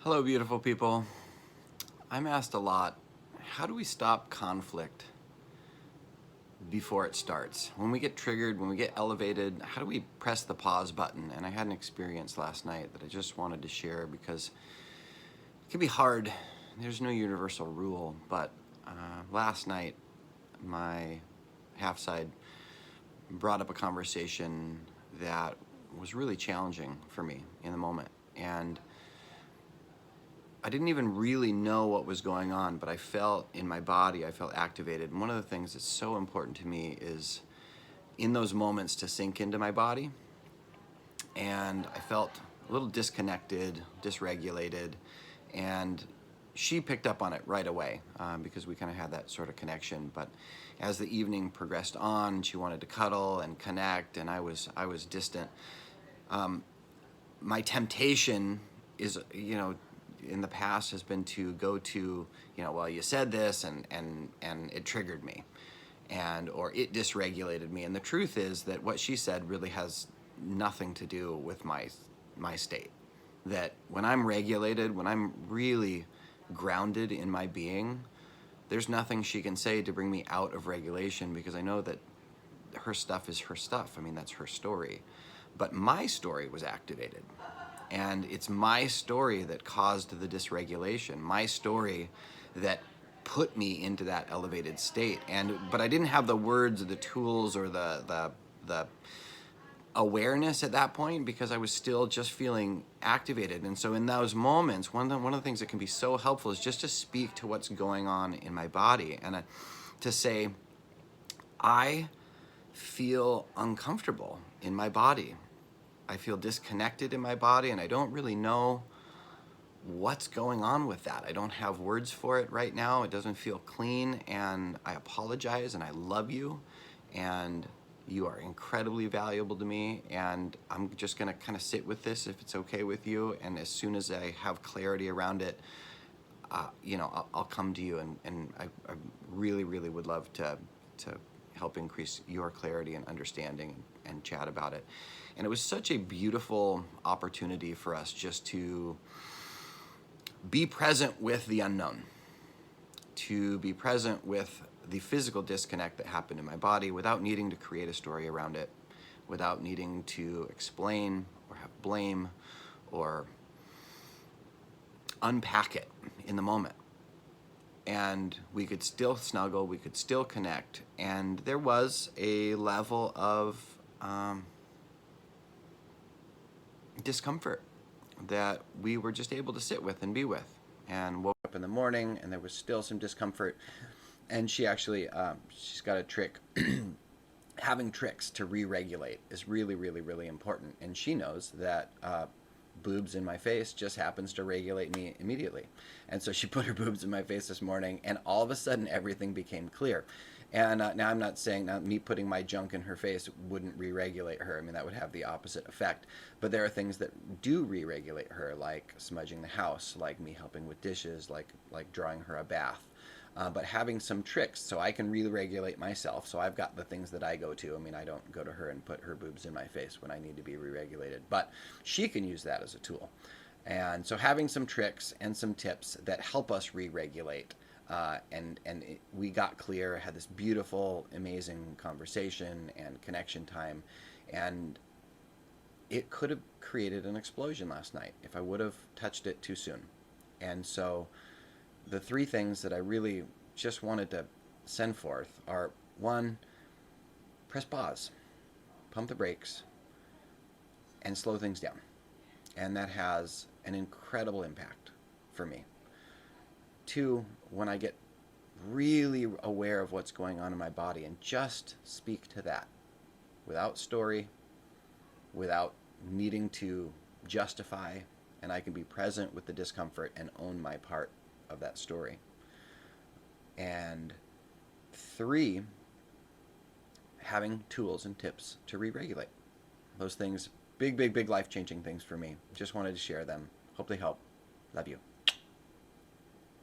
Hello, beautiful people. I'm asked a lot, how do we stop conflict before it starts? When we get triggered, when we get elevated, how do we press the pause button? And I had an experience last night that I just wanted to share because it can be hard. There's no universal rule, but last night my half side brought up a conversation that was really challenging for me in the moment. And I didn't even really know what was going on, but I felt in my body, I felt activated. And one of the things that's so important to me is in those moments to sink into my body. And I felt a little disconnected, dysregulated, and she picked up on it right away because we kind of had that sort of connection. But as the evening progressed on, she wanted to cuddle and connect, and I was distant. My temptation is, in the past has been to go to, well, you said this and it triggered me, or it dysregulated me. And the truth is that what she said really has nothing to do with my state. That when I'm regulated, when I'm really grounded in my being, there's nothing she can say to bring me out of regulation, because I know that her stuff is her stuff. I mean, that's her story. But my story was activated. And it's my story that caused the dysregulation, my story that put me into that elevated state. But I didn't have the words or the tools or the awareness at that point, because I was still just feeling activated. And so in those moments, one of the things that can be so helpful is just to speak to what's going on in my body and to say, I feel uncomfortable in my body. I feel disconnected in my body, and I don't really know what's going on with that. I don't have words for it right now. It doesn't feel clean, and I apologize, and I love you, and you are incredibly valuable to me, and I'm just gonna kind of sit with this if it's okay with you, and as soon as I have clarity around it, I'll come to you, and I really, really would love to help increase your clarity and understanding and chat about it. And it was such a beautiful opportunity for us just to be present with the unknown, to be present with the physical disconnect that happened in my body without needing to create a story around it, without needing to explain or have blame or unpack it in the moment. And we could still snuggle, we could still connect, and there was a level of discomfort that we were just able to sit with and be with. And woke up in the morning, and there was still some discomfort. And she actually, she's got a trick. Having tricks to re-regulate is really, really, really important. And she knows that boobs in my face just happens to regulate me immediately. And so she put her boobs in my face this morning, and all of a sudden everything became clear. And now I'm not saying now me putting my junk in her face wouldn't re-regulate her. I mean, that would have the opposite effect. But there are things that do re-regulate her, like smudging the house, like me helping with dishes, like drawing her a bath. But having some tricks so I can re-regulate myself. So I've got the things that I go to. I mean, I don't go to her and put her boobs in my face when I need to be re-regulated. But she can use that as a tool. And so having some tricks and some tips that help us re-regulate. We got clear, had this beautiful, amazing conversation and connection time. And it could have created an explosion last night if I would have touched it too soon. And so the three things that I really just wanted to send forth are: one, press pause, pump the brakes, and slow things down. And that has an incredible impact for me. Two, when I get really aware of what's going on in my body and just speak to that without story, without needing to justify, and I can be present with the discomfort and own my part of that story. And three, having tools and tips to re-regulate. Those things, big, big, big life-changing things for me. Just wanted to share them. Hope they help. Love you.